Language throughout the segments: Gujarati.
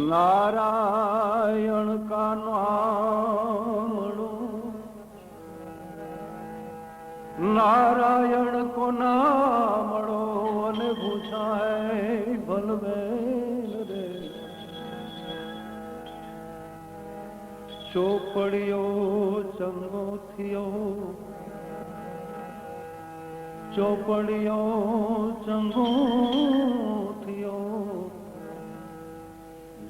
नारायण का नाम लो, नारायण को नाम लो अने पूछाए भलवेल रे। ચોપડીઓ ચંગો થયો, ચોપડીઓ ચંગો થયો,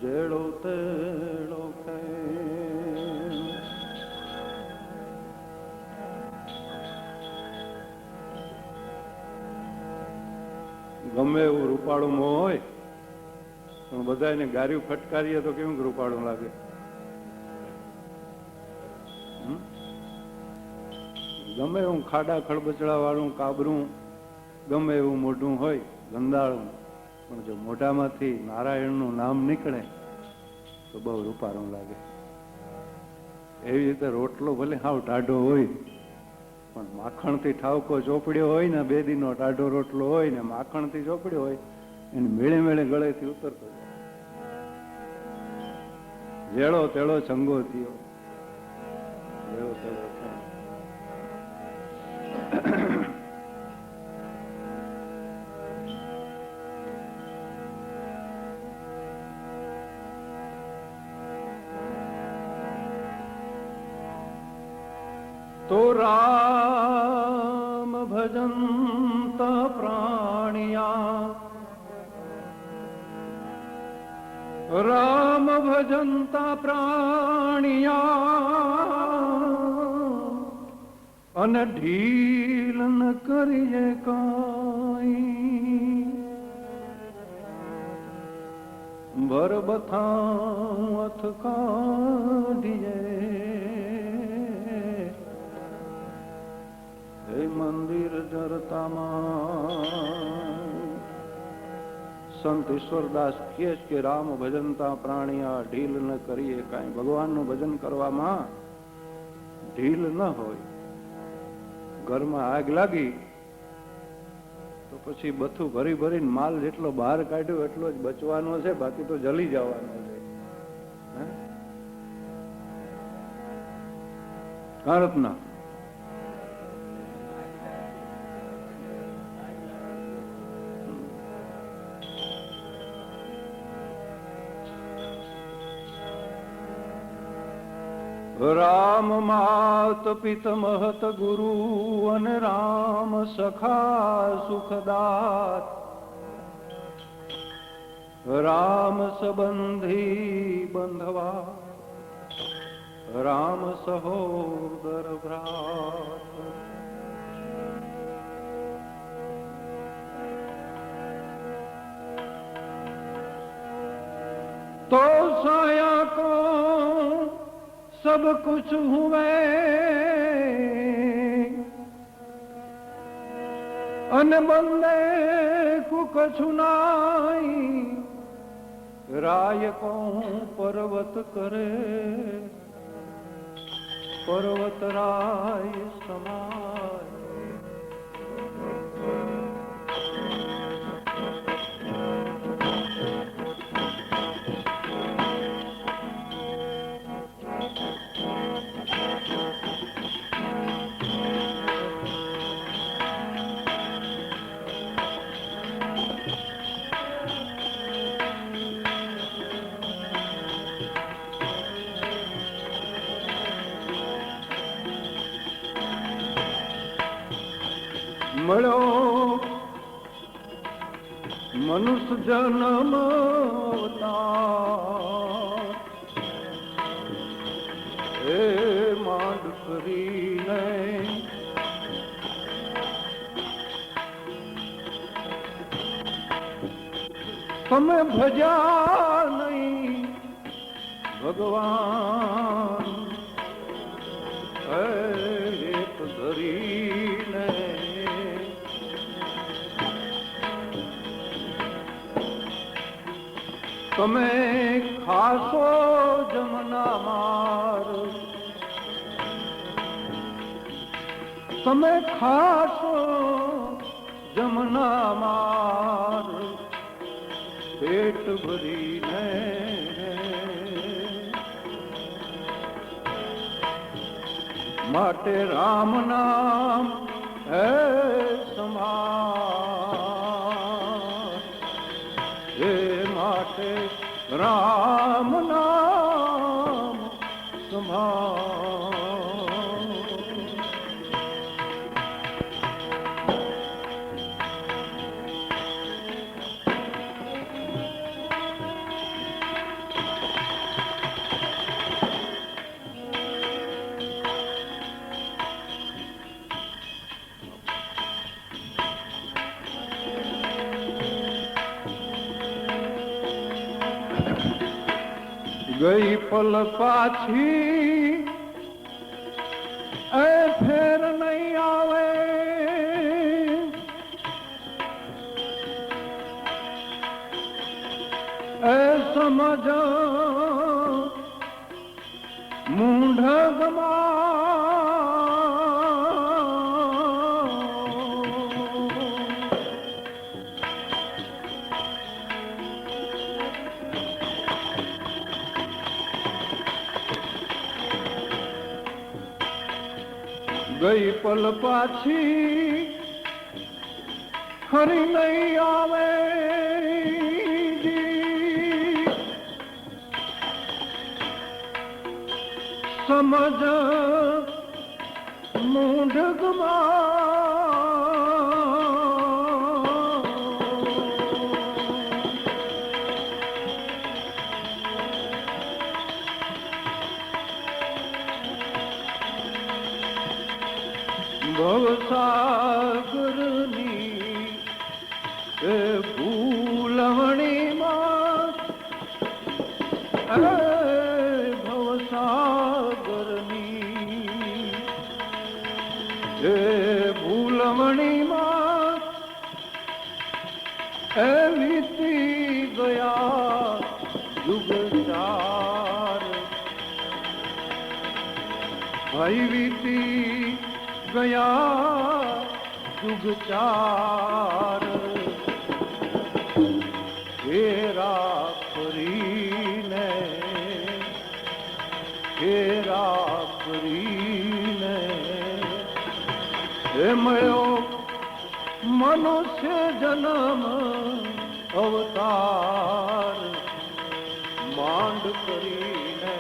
જેડો તેડો ગમે એવું રૂપાળું હોય પણ બધા એને ગાર્યું ફટકારીએ તો કેવું રૂપાળું લાગે. ગમે એવું ખાડા ખડબચડા વાળું કાબરું, ગમે એવું મોઢું હોય ગંદાળું, પણ જો મોઢામાંથી નારાયણનું નામ નીકળે તો બહુ રૂપાળું લાગે. એવી રીતે રોટલો ભલે હાવ ટાઢો હોય પણ માખણથી ઠાવકો ચોપડ્યો હોય ને, 2 દિનનો ટાઢો રોટલો હોય ને માખણથી ચોપડ્યો હોય એને મેળે મેળે ગળેથી ઉતરતો જેડો તેડો ચંગો થયો, જેડો તેડો. तो राम भजंत प्राणिया, राम भजंता प्राणिया अन ढील न करिए काई, भर बथाऊं अथ काढ़िए मंदिर जरतामा. संत ईश्वरदास કહે કે રામ ભજનતા પ્રાણિયા ઢીલ ન કરીએ કાંઈ. ભગવાનનું ભજન કરવામાં ઢીલ ન હોય. ઘરમાં આગ લાગી તો પછી બથું ભરી ભરીને માલ જેટલો બહાર કાઢ્યો એટલો જ બચવાનો છે, બાકી તો જલી જવાનો છે. ભારતના राम मात पित महत गुरु अन राम सखा सुखदात, राम संबंधी बंधवा राम सहोदर भ्रात. तो साया को सब कुछ हुए अन बंदे को कछु नाई, राय को पर्वत करे पर्वत राय समाय. મળ્યો મનુષ્ય જન્મ એ માંડ કરીને તમે ભજ્યા નહીં ભગવાન એક ધરીને. તમે ખાસો જમના માર, તમે ખાસો જમના માર પેટ ભરીને માટે રામ નામ હે સમાન, હે માટે રામ નામ સમાન. ગઈ પલ પાછી એ ફેર નહીં આવે, એ સમજ મૂંઢ ગમા. ગઈ પલ પાછી ફરી નહીં આવે, સમજ મૂંઢ ગમા. ભવસાગરની એ ભૂલવણીમાં, ભવસાગરની એ ભૂલવણીમાં એ વીતી ગયા યુગ ચાર, ભાઈ વીતી ગયા યુગ ચાર. ફેરા ફરીને, ફેરા ફરીને એ મળ્યો મનુષ્ય જન્મ અવતાર માંડ કરીને.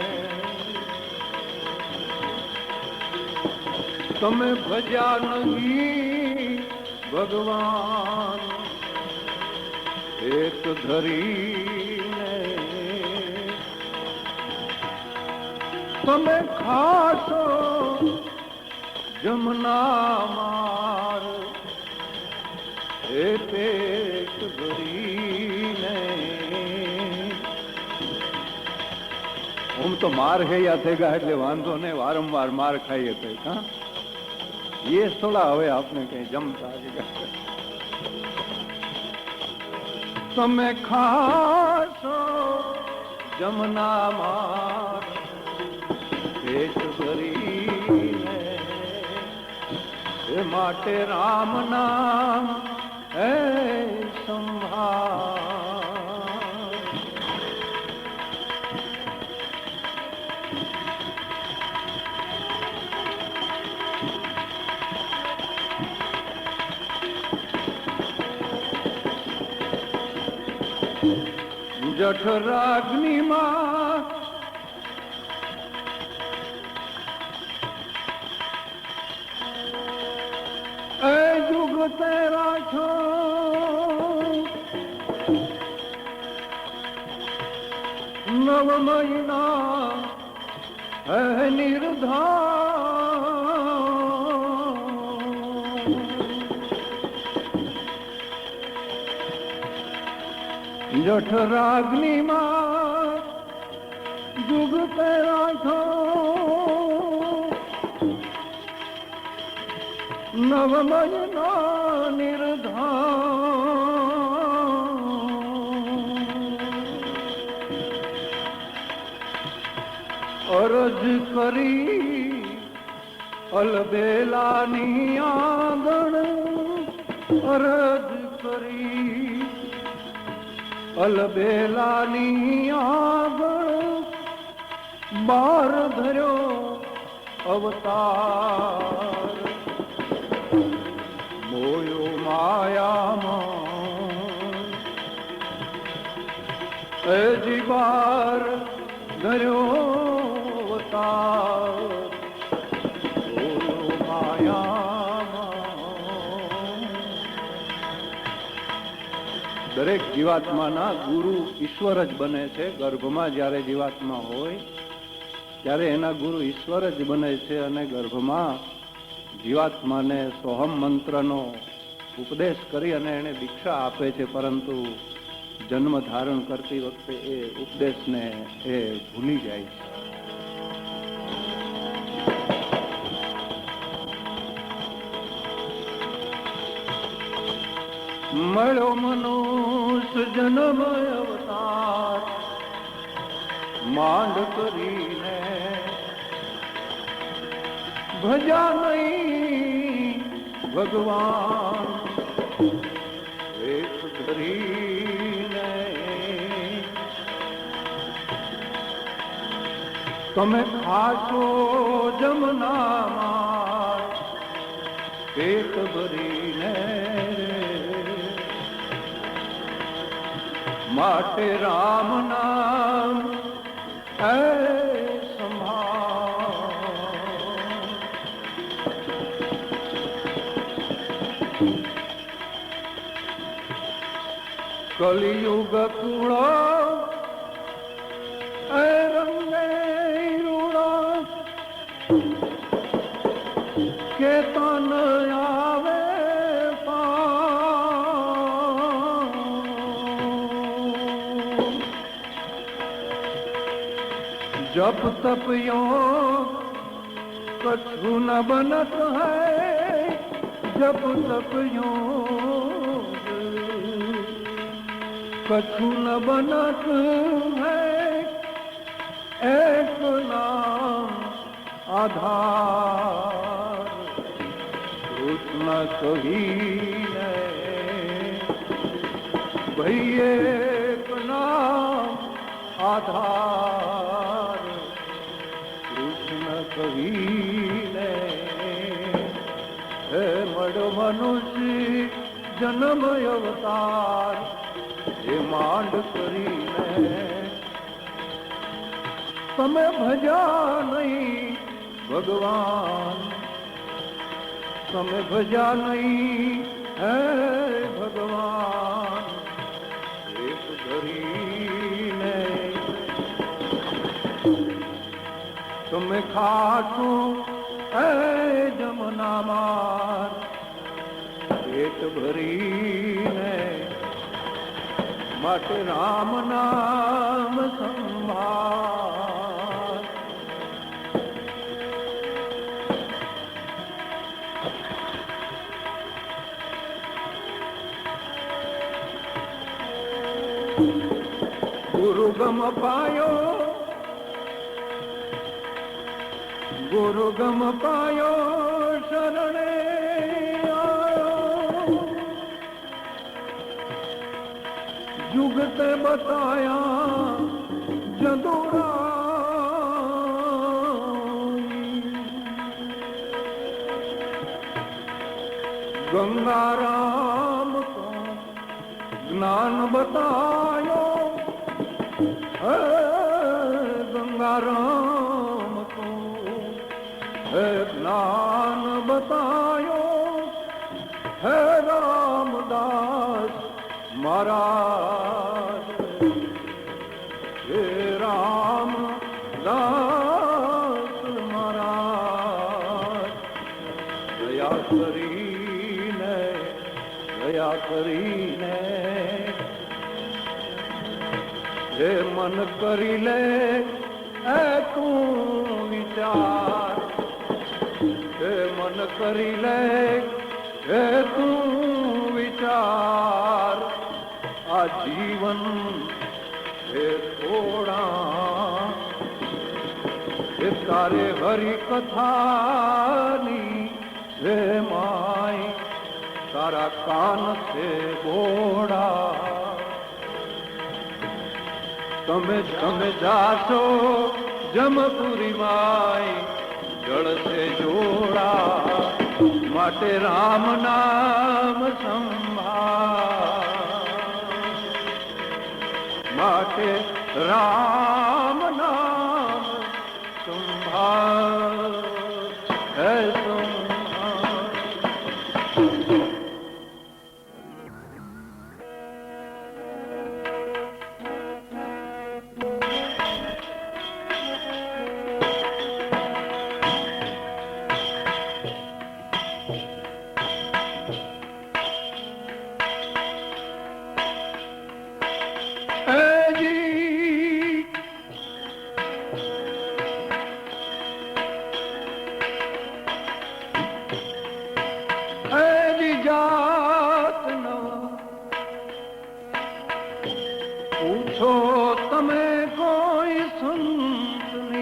તમે ભજ્યા નહીં ભગવાન એક ધરીને, તમે ખાશો જમના માર એ પેટ ભરીને. હું તો માર ખાયા થઈ ગયા એટલે વાંધો નહીં, વારંવાર માર ખાઈએ તો હા ये થોડા હવે આપને કઈ જમતા તમે ખાશો જમના માર પેટ ભરીને, એ માટે રામ નામ હે સંભાળ. જઠરાગ્નિ માં એ યુગ તેરા છો, નવ મહિના હે નિર્ધાર. જઠરાગ્નિ માં યુગ તેરા છો, નવ મહિના નિર્ધાર. અરજ કરી અલબેલાની આંગણ, અરજ કરી અલબેલાની આગળ બાર ધર્યો અવતાર મોયો માયામાં એ જીવાર ધર્યો અવતાર મોયો માયામાં. દરેક જીવાત્માના ગુરુ ઈશ્વર જ બને છે. ગર્ભમાં જ્યારે જીવાત્મા હોય ત્યારે એના ગુરુ ઈશ્વર જ બને છે અને ગર્ભમાં જીવાત્માને સોહમ મંત્રનો ઉપદેશ કરી અને એને દીક્ષા આપે છે, પરંતુ જન્મ ધારણ કરતી વખતે એ ઉપદેશને એ ભૂલી જાય છે. મળ્યો મનુષ્ય જન્મ અવતાર માંડ કરીને ભજા નહીં ભગવાન એક ધરીને. તમે ખાશો જમનામાં પેટ ભરીને, માટે રામ નામ હે કલિયુગ કુળો એ રંગે રૂડા કે તન આવે जप तप योग कछु न बनत है, जप तप योग कछु न बनत है, एक नाम आधार कुछ न कही भाई, एक नाम आधार કહીને. હે મળ્યો મનુષ્ય જન્મ અવતાર એ માંડ કરીને તમે ભજા નહીં ભગવાન, તમે ભજા નહીં હે ભગવાન એક ધરીને. તમે ખાશો હે જમનામાં પેટ ભરીને, માટે રામ નામ સંભાળ. ગુરુ ગમ પાયો, ગુરુ ગમ પાયો શરણે આયો, જુગતે બતાયા જદુરાઈ. ગંગારામ કો જ્ઞાન બતાયો, હે ગંગારામ કો હે જ્ઞાન બતાયો, હે રામદાસ મહારાજ, હે રામદાસ મહારાજ. દયા કરીને, દયા કરીને હે મન કરી લે એ તું વિચાર, હે મન કરી લે હે તું વિચાર. આ જીવન હે થોડા હે તારે હરિ કથાની હે માય, તારા કાન છે બોડા. તમે જાશો જમપુરી માય જળસે જોડા માટે રામ નામ સંભાળ, માટે રામ નામ સંભાળ હે પૂછો તમે કોઈ સંતની,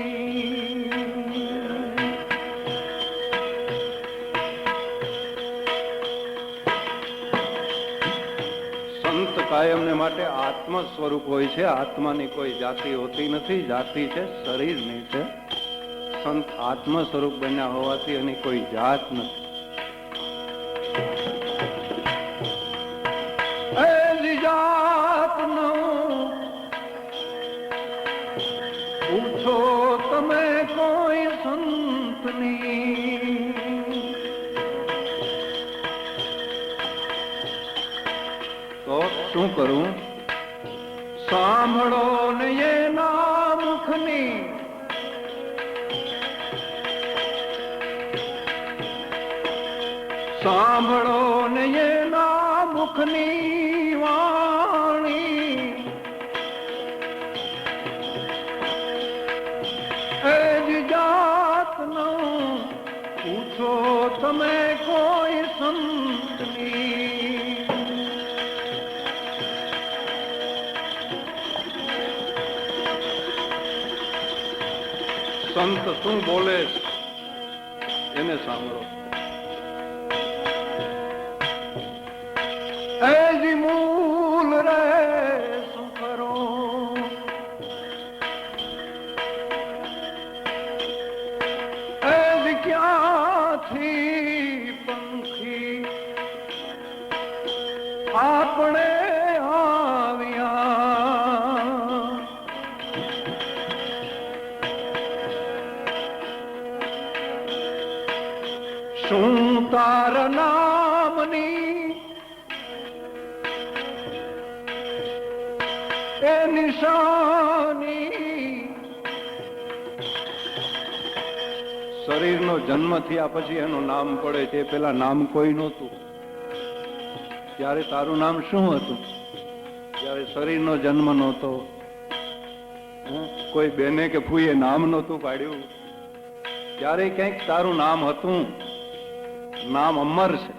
સંત કાયમને માટે આત્મ સ્વરૂપ હોય છે. આત્માની કોઈ જાતિ હોતી નથી, જાતિ છે શરીરની છે. સંત આત્મ સ્વરૂપ બન્યા હોવાથી એની કોઈ જાત નથી. પૂછો તમે કોઈ સંતની, તો શું કરું? સાંભળો ને એના મુખની, સાંભળો ને એના મુખની વાણી, પૂછો તમે કોઈ સંતની. સંત શું બોલે એને સાંભળો. એજી મૂલ રે શું કરો, ક્યાંથી પંખી આપણે આવ્યા, શું તારા નામની એ નિશાની. શરીરનો જન્મ થયા પછી એનું નામ પડે છે. પેલા નામ કોઈ નહોતું. ત્યારે તારું નામ શું હતું? ત્યારે શરીરનો જન્મ નહોતો, કોઈ બેને કે ફૂઈએ નામ નહોતું પાડ્યું, ત્યારે ક્યાંક તારું નામ હતું. નામ અમર છે.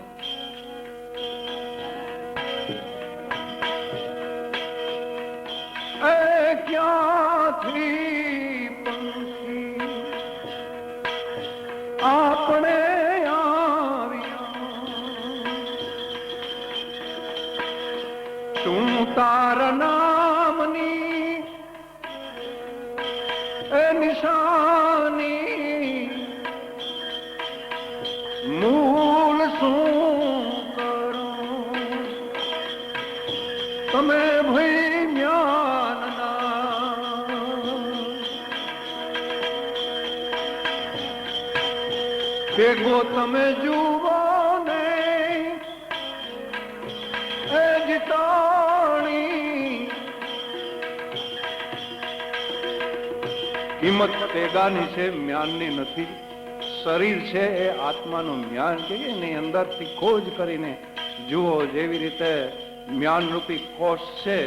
એ ક્યાંથી પંખી આપણે આવ્યા, શું તારા નામની એ નિશાની, મૂળ શું કરો તમે ભૈમ્યાનના, ભેગો તમે જુઓ ને એ જીતાણી. કિંમત તેગાની છે, મ્યાનની નથી. શરીર છે એ આત્માનું જ્ઞાન કહીએ એની અંદરથી ખોજ કરીને જુઓ. જેવી રીતે જ્ઞાનરૂપી કોષ છે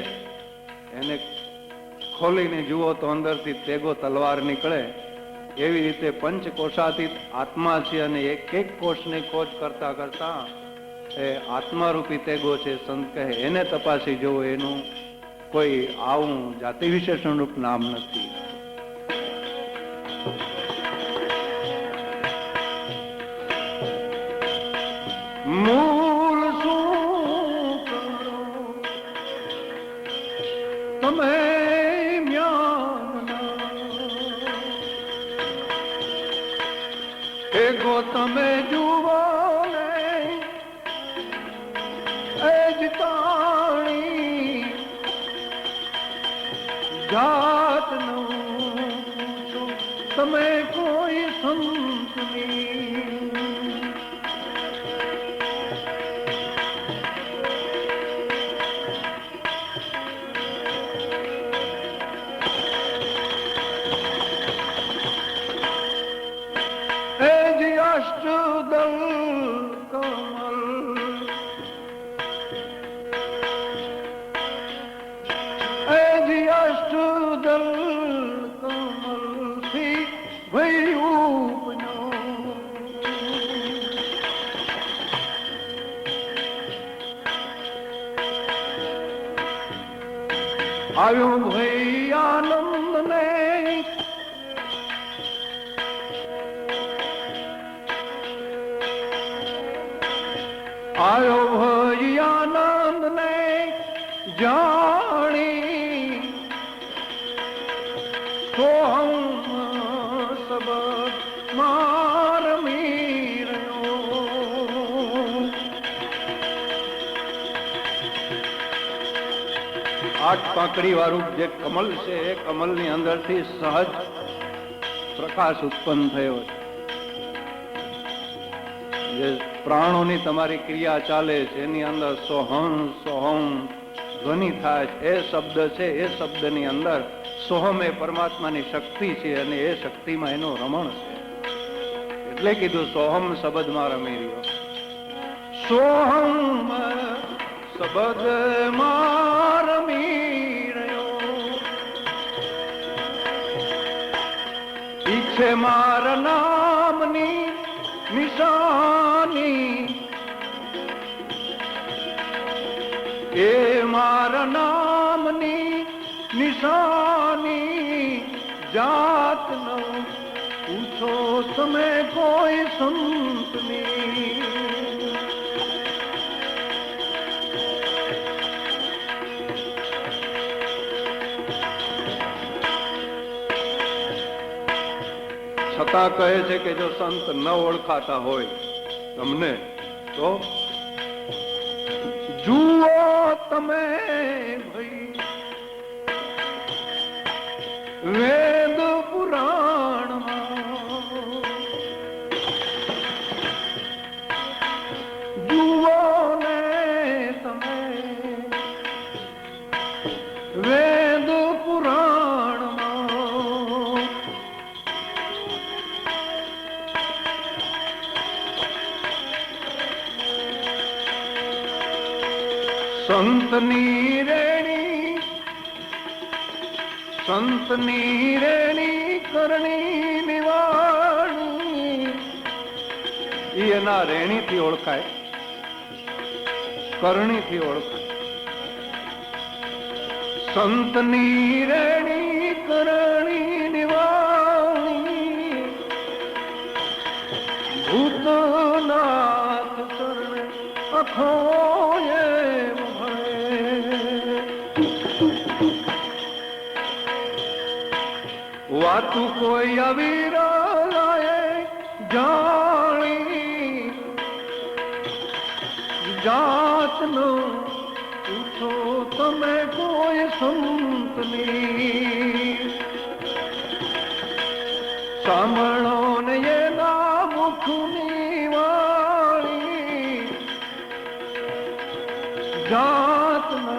એને ખોલીને જુઓ તો અંદરથી તેગો તલવાર નીકળે. એવી રીતે પંચકોશાતીત આત્મા છે અને એક એક કોષની ખોજ કરતા કરતા એ આત્મારૂપી તેગો છે. સંત કહે એને તપાસી જુઓ. એનું કોઈ આવું જાતિ વિશેષણ રૂપ નામ નથી. મૂળ શું કરો તમે એ ગોતમે જુઓ ને એ જ તાણી જાતનું પૂછો તમે કોઈ સંતની અષ્ટદલ કમલ અષ્ટદલ કમલ થી ભયું આવ્યો ભઈ આનંદ ને આયો ભઈ આનંદ ને જાણી સોહમ સબદ માર મીરયો આઠ પાંકડી વાળું જે કમલ છે એ કમલની અંદરથી સહજ પ્રકાશ ઉત્પન્ન થયો છે. જે પ્રાણોની તમારી ક્રિયા ચાલે છે એની અંદર સોહમ સોહમ ધ્વનિ થાય છે. એ શબ્દ છે, એ શબ્દની અંદર સોહમ એ પરમાત્માની શક્તિ છે અને એ શક્તિમાં એનો રમણ છે. એટલે કીધું સોહમ શબ્દમાં રમી રહ્યો. સોહમ શબ્દમાં રમી રહ્યો ઈચ્છે મારા નામની નિશાની એ મારા નામની નિશાની જાત ન પૂછો તમે કોઈ સંતની છતાં કહે છે કે જો સંત ન ઓળખાતા હોય તમને તો જુઓ તમે ભાઈ વેદ પુરાણમાં જુઓ ને તમે વેદ પુરાણમાં સંતની રેણી કરણી નિવાણી એના રેણી થી ઓળખાય, કરણી થી ઓળખાય. સંતની રેણી કરણી નિવાણી ભૂતનાથ ચરણે અખોયે વાતું કોઈ અવિરાય જાણી જાતનો પૂછો તમે કોઈ સંતની સાંભળો ને એના મુખની વાણી જાતનો